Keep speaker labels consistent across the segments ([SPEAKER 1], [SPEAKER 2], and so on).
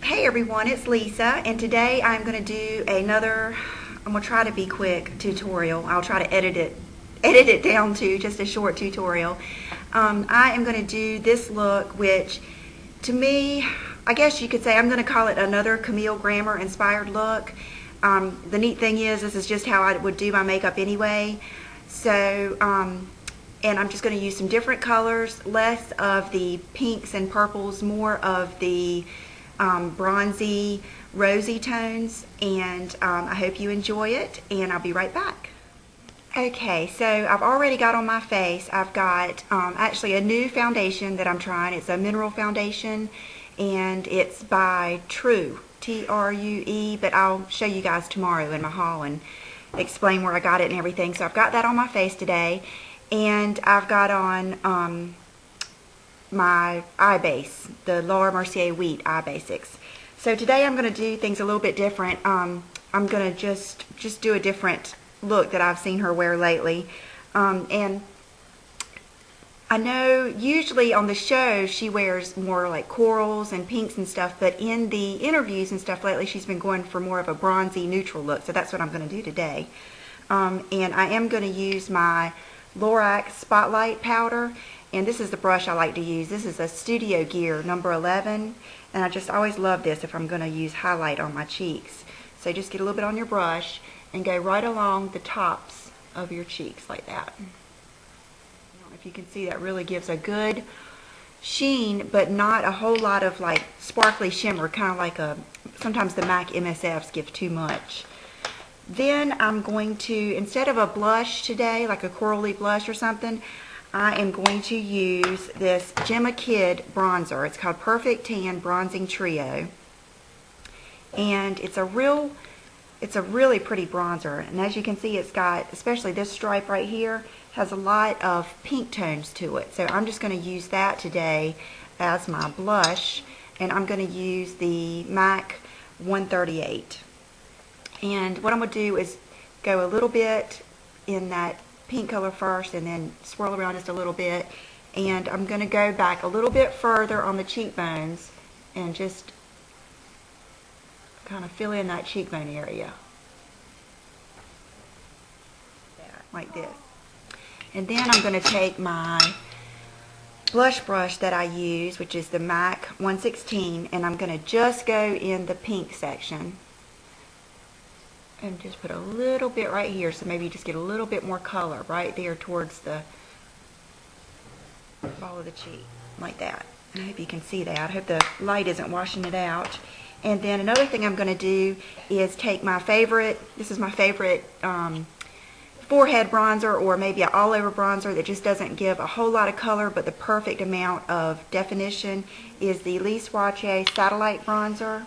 [SPEAKER 1] Hey everyone, it's Lisa, and today I'm going to do I'm going to try to be quick tutorial. I'll try to edit it down to just a short tutorial. I am going to do this look, which to me, I guess you could say I'm going to call it another Camille Grammer inspired look. The neat thing is, this is just how I would do my makeup anyway. So, and I'm just going to use some different colors, less of the pinks and purples, more of the bronzy, rosy tones, and I hope you enjoy it, and I'll be right back. Okay, so I've already got on my face, I've got actually a new foundation that I'm trying. It's a mineral foundation, and it's by True, T-R-U-E, but I'll show you guys tomorrow in my haul and explain where I got it and everything. So I've got that on my face today, and I've got on my eye base, the Laura Mercier Wheat Eye Basics. So today I'm going to do things a little bit different. I'm going to just do a different look that I've seen her wear lately. And I know usually on the show she wears more like corals and pinks and stuff, but in the interviews and stuff lately she's been going for more of a bronzy neutral look. So that's what I'm going to do today. And I am going to use my Lorac Spotlight powder. And this is the brush I like to use. This is a Studio Gear number 11. And I just always love this if I'm going to use highlight on my cheeks. So just get a little bit on your brush and go right along the tops of your cheeks like that. I don't know if you can see, that really gives a good sheen, but not a whole lot of like sparkly shimmer, kind of like sometimes the MAC MSFs give too much. Then I'm going to, instead of a blush today, like a corally blush or something, I am going to use this Jemma Kid bronzer. It's called Perfect Tan Bronzing Trio. And it's a really pretty bronzer. And as you can see, it's got, especially this stripe right here, has a lot of pink tones to it. So I'm just going to use that today as my blush. And I'm going to use the MAC 138. And what I'm going to do is go a little bit in that pink color first and then swirl around just a little bit, and I'm going to go back a little bit further on the cheekbones and just kind of fill in that cheekbone area like this. And then I'm going to take my blush brush that I use, which is the MAC 116, and I'm going to just go in the pink section and just put a little bit right here, so maybe you just get a little bit more color right there towards the ball of the cheek, like that. And I hope you can see that. I hope the light isn't washing it out. And then another thing I'm going to do is take my favorite, this is my favorite forehead bronzer, or maybe an all-over bronzer that just doesn't give a whole lot of color but the perfect amount of definition, is the Lise Watier Satellite Bronzer.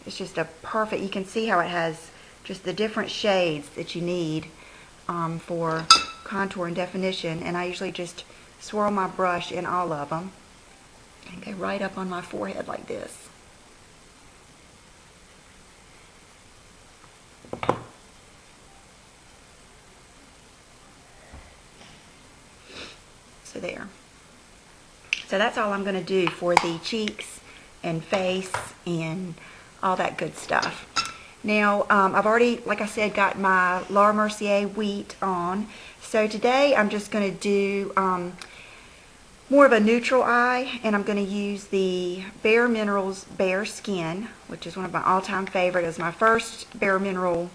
[SPEAKER 1] It's just a perfect, you can see how it has just the different shades that you need for contour and definition, and I usually just swirl my brush in all of them and go right up on my forehead like this. So there. So that's all I'm going to do for the cheeks and face and all that good stuff. Now, I've already, like I said, got my Laura Mercier Wheat on. So today I'm just going to do more of a neutral eye, and I'm going to use the Bare Minerals Bare Skin, which is one of my all-time favorite. It was my first Bare Mineral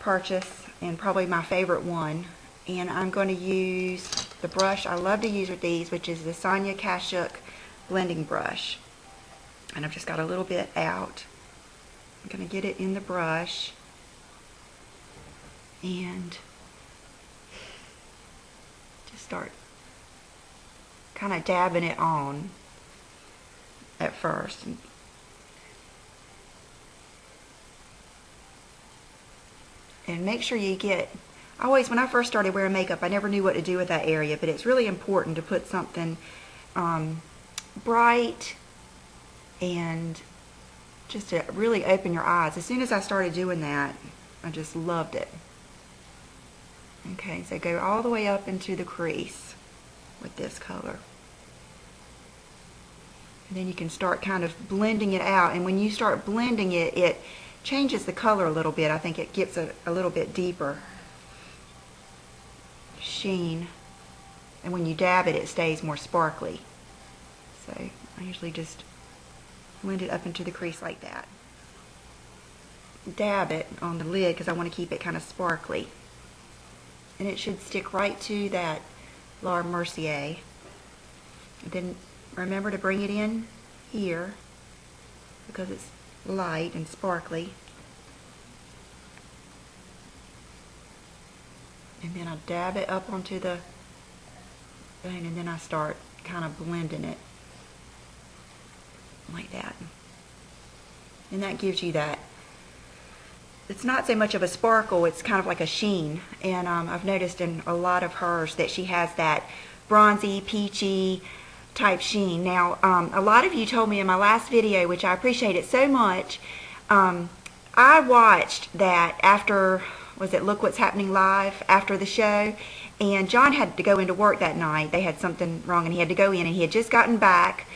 [SPEAKER 1] purchase and probably my favorite one. And I'm going to use the brush I love to use with these, which is the Sonia Kashuk blending brush. And I've just got a little bit out. I'm going to get it in the brush and just start kind of dabbing it on at first. And make sure you get, when I first started wearing makeup, I never knew what to do with that area, but it's really important to put something bright and just to really open your eyes. As soon as I started doing that, I just loved it. Okay, so go all the way up into the crease with this color. And then you can start kind of blending it out. And when you start blending it, it changes the color a little bit. I think it gets a little bit deeper sheen. And when you dab it, it stays more sparkly. So I usually just blend it up into the crease like that. Dab it on the lid because I want to keep it kind of sparkly. And it should stick right to that Mercier. And then remember to bring it in here because it's light and sparkly. And then I dab it up onto the thing, and then I start kind of blending it like that. And that gives you that. It's not so much of a sparkle, it's kind of like a sheen. And I've noticed in a lot of hers that she has that bronzy, peachy type sheen. Now, a lot of you told me in my last video, which I appreciate it so much, I watched that after, was it Look What's Happening Live, after the show, and John had to go into work that night. They had something wrong and he had to go in, and he had just gotten back,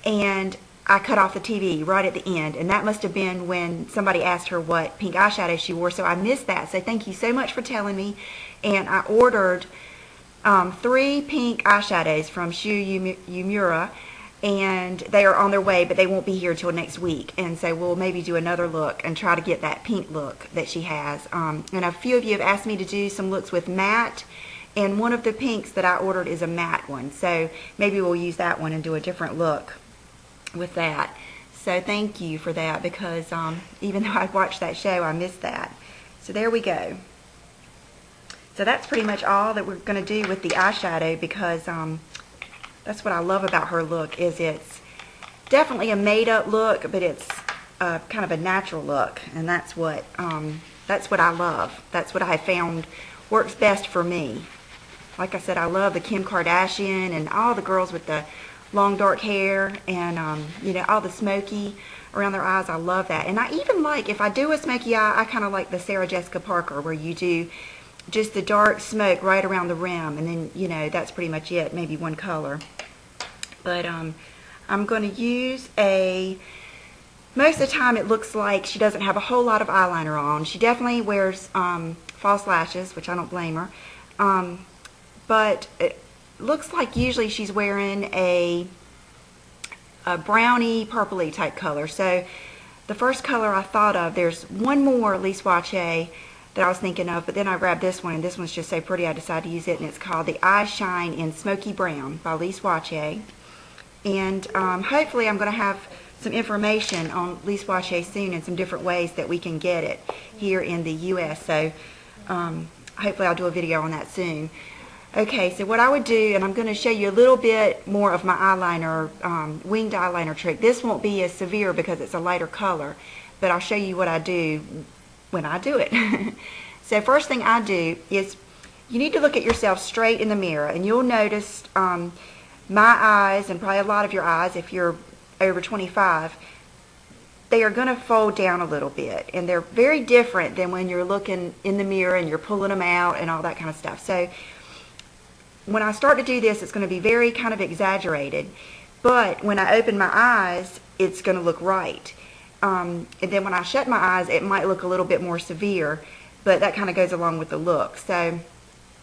[SPEAKER 1] and I cut off the TV right at the end, and that must have been when somebody asked her what pink eyeshadow she wore, so I missed that. So thank you so much for telling me. And I ordered 3 pink eyeshadows from Shu Yumura, and they are on their way, but they won't be here till next week. And so we'll maybe do another look and try to get that pink look that she has. And a few of you have asked me to do some looks with matte, and one of the pinks that I ordered is a matte one. So maybe we'll use that one and do a different look with that. So thank you for that, because even though I watched that show, I missed that. So there we go. So that's pretty much all that we're going to do with the eyeshadow, because that's what I love about her look, is it's definitely a made-up look, but it's kind of a natural look, and that's what I love. That's what I have found works best for me. Like I said, I love the Kim Kardashian and all the girls with the long dark hair, and you know, all the smoky around their eyes. I love that. And I even like, if I do a smoky eye, I kind of like the Sarah Jessica Parker, where you do just the dark smoke right around the rim, and then, you know, that's pretty much it, maybe one color. But I'm going to use most of the time it looks like she doesn't have a whole lot of eyeliner on. She definitely wears false lashes, which I don't blame her, but it looks like usually she's wearing a browny purpley type color. So the first color I thought of, there's one more Lise Watier that I was thinking of, but then I grabbed this one, and this one's just so pretty I decided to use it, and it's called the Eye Shine in Smoky Brown by Lise Watier. And hopefully I'm going to have some information on Lise Watier soon, and some different ways that we can get it here in the US. So hopefully I'll do a video on that soon. Okay, so what I would do, and I'm going to show you a little bit more of my eyeliner, winged eyeliner trick. This won't be as severe because it's a lighter color, but I'll show you what I do when I do it. So first thing I do is, you need to look at yourself straight in the mirror, and you'll notice my eyes, and probably a lot of your eyes if you're over 25, they are going to fold down a little bit, and they're very different than when you're looking in the mirror and you're pulling them out and all that kind of stuff. So when I start to do this, it's going to be very kind of exaggerated, but when I open my eyes, it's going to look right. And then when I shut my eyes, it might look a little bit more severe, but that kind of goes along with the look. So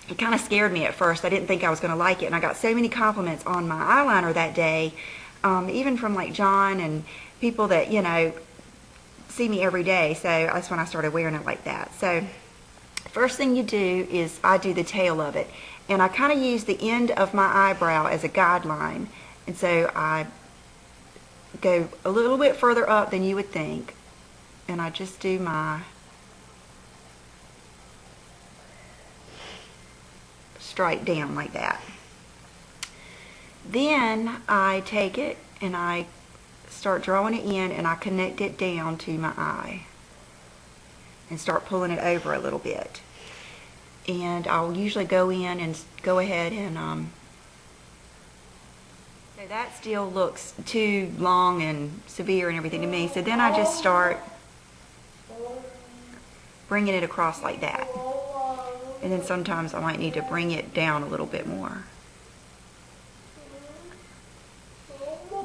[SPEAKER 1] it kind of scared me at first. I didn't think I was going to like it, and I got so many compliments on my eyeliner that day, even from like John and people that, you know, see me every day. So that's when I started wearing it like that. So first thing you do is I do the tail of it, and I kind of use the end of my eyebrow as a guideline, and so I go a little bit further up than you would think, and I just do my straight down like that. Then I take it and I start drawing it in, and I connect it down to my eye and start pulling it over a little bit. And I'll usually go in and go ahead and so that still looks too long and severe and everything to me. So then I just start bringing it across like that. And then sometimes I might need to bring it down a little bit more.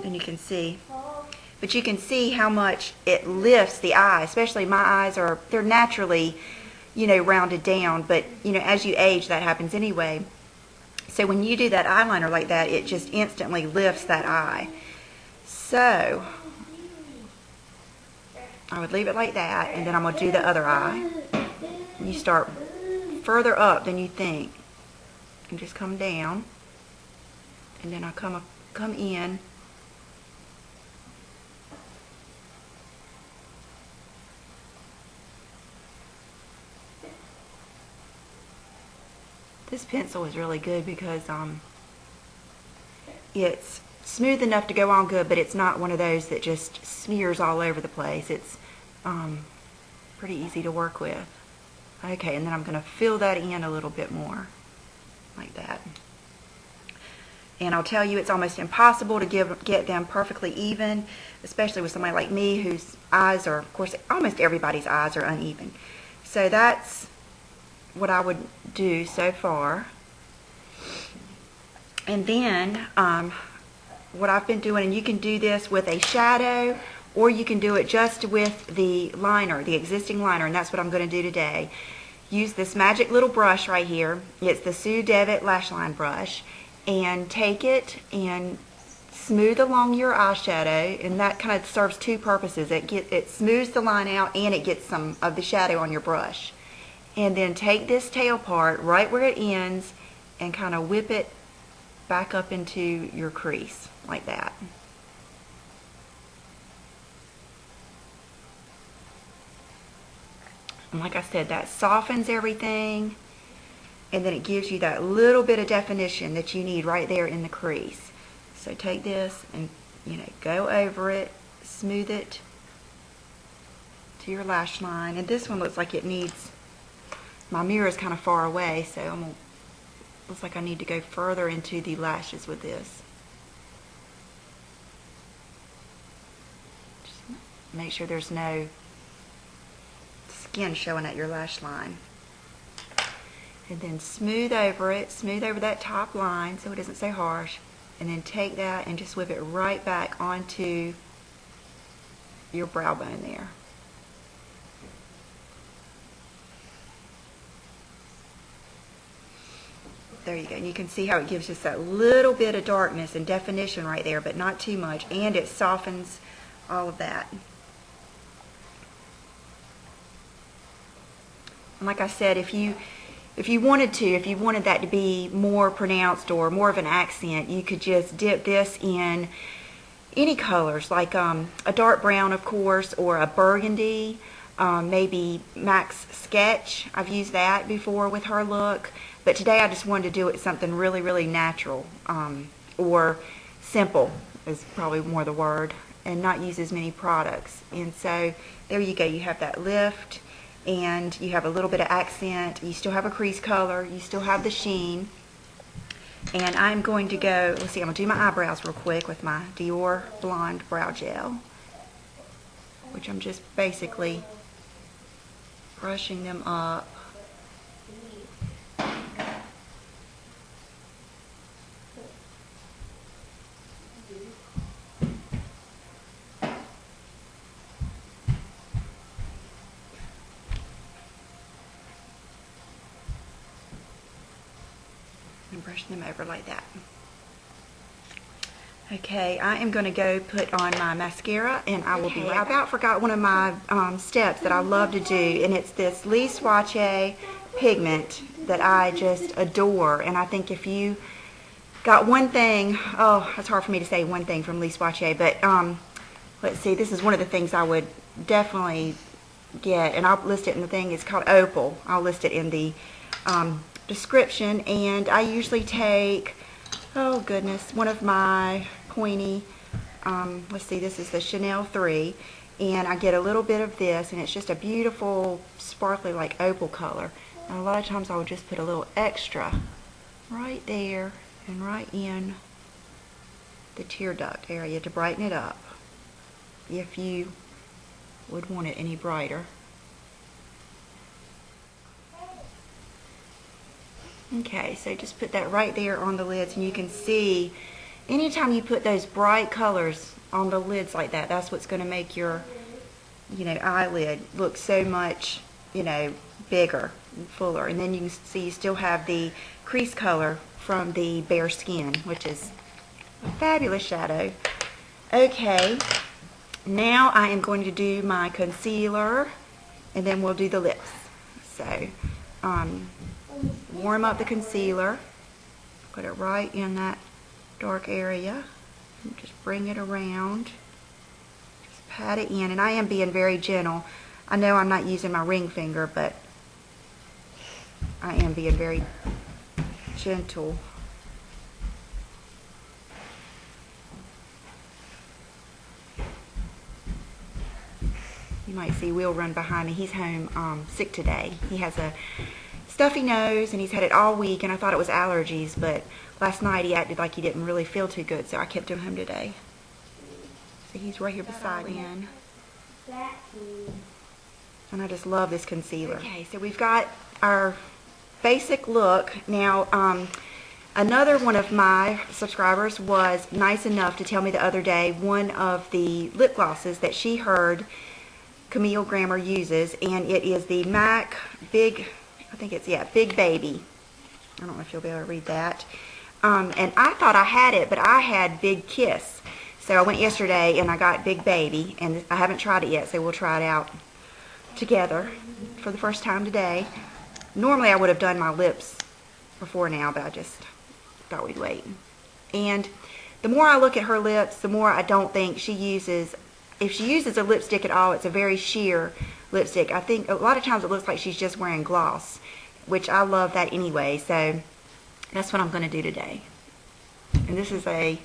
[SPEAKER 1] and you can see. But you can see how much it lifts the eye, especially my eyes they're naturally, you know, rounded down, but, you know, as you age, that happens anyway. So when you do that eyeliner like that, it just instantly lifts that eye. So I would leave it like that, and then I'm going to do the other eye. You start further up than you think, and just come down, and then I come in. This pencil is really good because it's smooth enough to go on good, but it's not one of those that just smears all over the place. It's pretty easy to work with. Okay, and then I'm going to fill that in a little bit more, like that. And I'll tell you, it's almost impossible to get them perfectly even, especially with somebody like me whose eyes are, of course, almost everybody's eyes are uneven. So that's what I would do so far. And then what I've been doing, and you can do this with a shadow, or you can do it just with the liner, the existing liner, and that's what I'm going to do today. Use this magic little brush right here. It's the Sue Devitt Lash Line brush, and take it and smooth along your eyeshadow, and that kind of serves two purposes. It smooths the line out, and it gets some of the shadow on your brush. And then take this tail part right where it ends and kind of whip it back up into your crease like that. And like I said, that softens everything, and then it gives you that little bit of definition that you need right there in the crease. So take this and, you know, go over it, smooth it to your lash line. And this one looks like it needs, my mirror is kind of far away, so looks like I need to go further into the lashes with this. Just make sure there's no skin showing at your lash line. And then smooth over it, smooth over that top line so it isn't so harsh, and then take that and just whip it right back onto your brow bone there. There you go. And you can see how it gives just that little bit of darkness and definition right there, but not too much, and it softens all of that. And like I said, if you wanted that to be more pronounced or more of an accent, you could just dip this in any colors, like a dark brown, of course, or a burgundy, maybe Mac's Sketch. I've used that before with her look, but today I just wanted to do it something really, really natural, or simple is probably more the word, and not use as many products. And so there you go. You have that lift, and you have a little bit of accent. You still have a crease color. You still have the sheen. And I'm going to go, let's see, I'm going to do my eyebrows real quick with my Dior Blonde Brow Gel, which I'm just basically brushing them up. And brush them over like that. Okay, I am going to go put on my mascara, and I will be right. I about forgot one of my steps that I love to do, and it's this Lise Watier pigment that I just adore. And I think if you got one thing, oh, it's hard for me to say one thing from Lise Watier, but let's see, this is one of the things I would definitely get, and I'll list it in the thing. It's called Opale. I'll list it in the description. And I usually take, oh goodness, one of my pointy, let's see, this is the Chanel 3, and I get a little bit of this, and it's just a beautiful sparkly like opal color. And a lot of times I would just put a little extra right there and right in the tear duct area to brighten it up, if you would want it any brighter. Okay, so just put that right there on the lids, and you can see anytime you put those bright colors on the lids like that, that's what's going to make your, eyelid look so much, bigger and fuller. And then you can see you still have the crease color from the bare skin, which is a fabulous shadow. Okay, now I am going to do my concealer, and then we'll do the lips. So, warm up the concealer, put it right in that dark area, and just bring it around, just pat it in, and I am being very gentle. I know I'm not using my ring finger, but I am being very gentle. You might see Will run behind me. He's home sick today. He has a stuffy nose, and he's had it all week, and I thought it was allergies, but last night he acted like he didn't really feel too good, so I kept him home today. So he's right here beside me. And I just love this concealer. Okay, so we've got our basic look. Now, another one of my subscribers was nice enough to tell me the other day one of the lip glosses that she heard Camille Grammer uses, and it is the MAC Big, I think it's, yeah, Big Baby. I don't know if you'll be able to read that. And I thought I had it, but I had Big Kiss. So I went yesterday and I got Big Baby, and I haven't tried it yet, so we'll try it out together for the first time today. Normally I would have done my lips before now, but I just thought we'd wait. And the more I look at her lips, the more I don't think she uses, if she uses a lipstick at all, it's a very sheer lipstick. I think a lot of times it looks like she's just wearing gloss, which I love that anyway, so that's what I'm going to do today. And this is a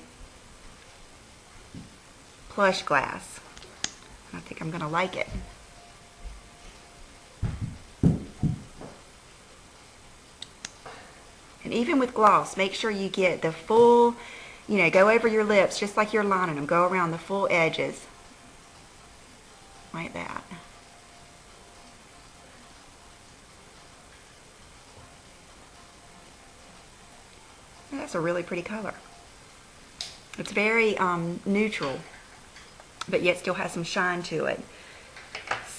[SPEAKER 1] Plushglass. I think I'm going to like it. And even with gloss, make sure you get the full, go over your lips just like you're lining them. Go around the full edges. Like that. That's a really pretty color. It's very neutral, but yet still has some shine to it.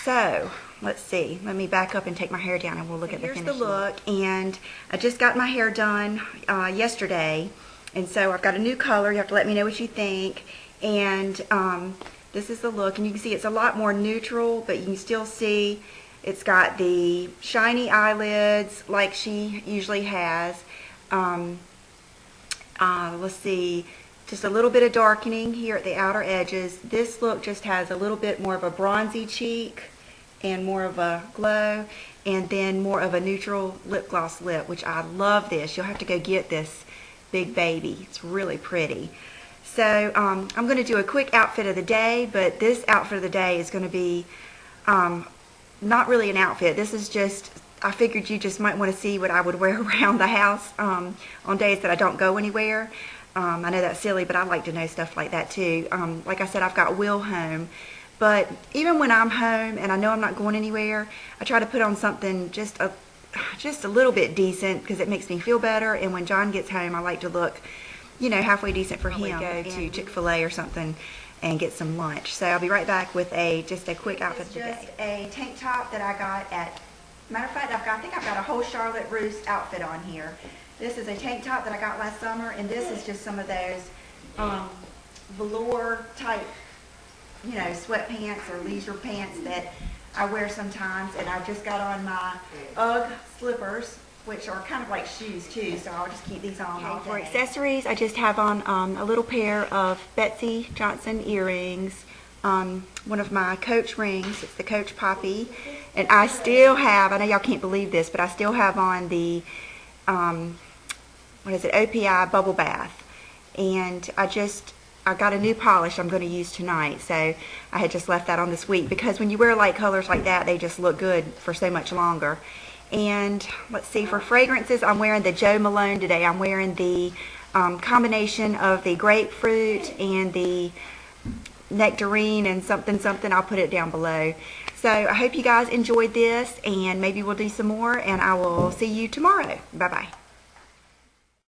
[SPEAKER 1] So, let's see. Let me back up and take my hair down, and we'll look at the finished look. And I just got my hair done yesterday, and so I've got a new color. You have to let me know what you think. And this is the look, and you can see it's a lot more neutral, but you can still see it's got the shiny eyelids like she usually has. Let's see, just a little bit of darkening here at the outer edges. This look just has a little bit more of a bronzy cheek and more of a glow, and then more of a neutral lip gloss lip, which I love this. You'll have to go get this Big Baby. It's really pretty. So I'm going to do a quick outfit of the day, but this outfit of the day is going to be not really an outfit. This is just, I figured you just might want to see what I would wear around the house on days that I don't go anywhere. I know that's silly, but I like to know stuff like that too. Like I said, I've got Will home, but even when I'm home and I know I'm not going anywhere, I try to put on something just a little bit decent because it makes me feel better. And when John gets home, I like to look, halfway decent for him. Go to Chick-fil-A or something and get some lunch. So I'll be right back with just a quick outfit of the day. Just a tank top that I got at, matter of fact, I think I've got a whole Charlotte Russe outfit on here. This is a tank top that I got last summer, and this is just some of those velour type, sweatpants or leisure pants that I wear sometimes. And I just got on my Ugg slippers, which are kind of like shoes too, so I'll just keep these on all day. For accessories, I just have on a little pair of Betsy Johnson earrings, one of my Coach rings. It's the Coach Poppy, and I still have, I know y'all can't believe this, but I still have on the OPI Bubble Bath. And I got a new polish I'm going to use tonight, so I had just left that on this week, because when you wear light colors like that, they just look good for so much longer. And let's see, for fragrances, I'm wearing the Jo Malone today. I'm wearing the combination of the Grapefruit and the Nectarine and something. I'll put it down below. So I hope you guys enjoyed this, and maybe we'll do some more, and I will see you tomorrow. Bye-bye.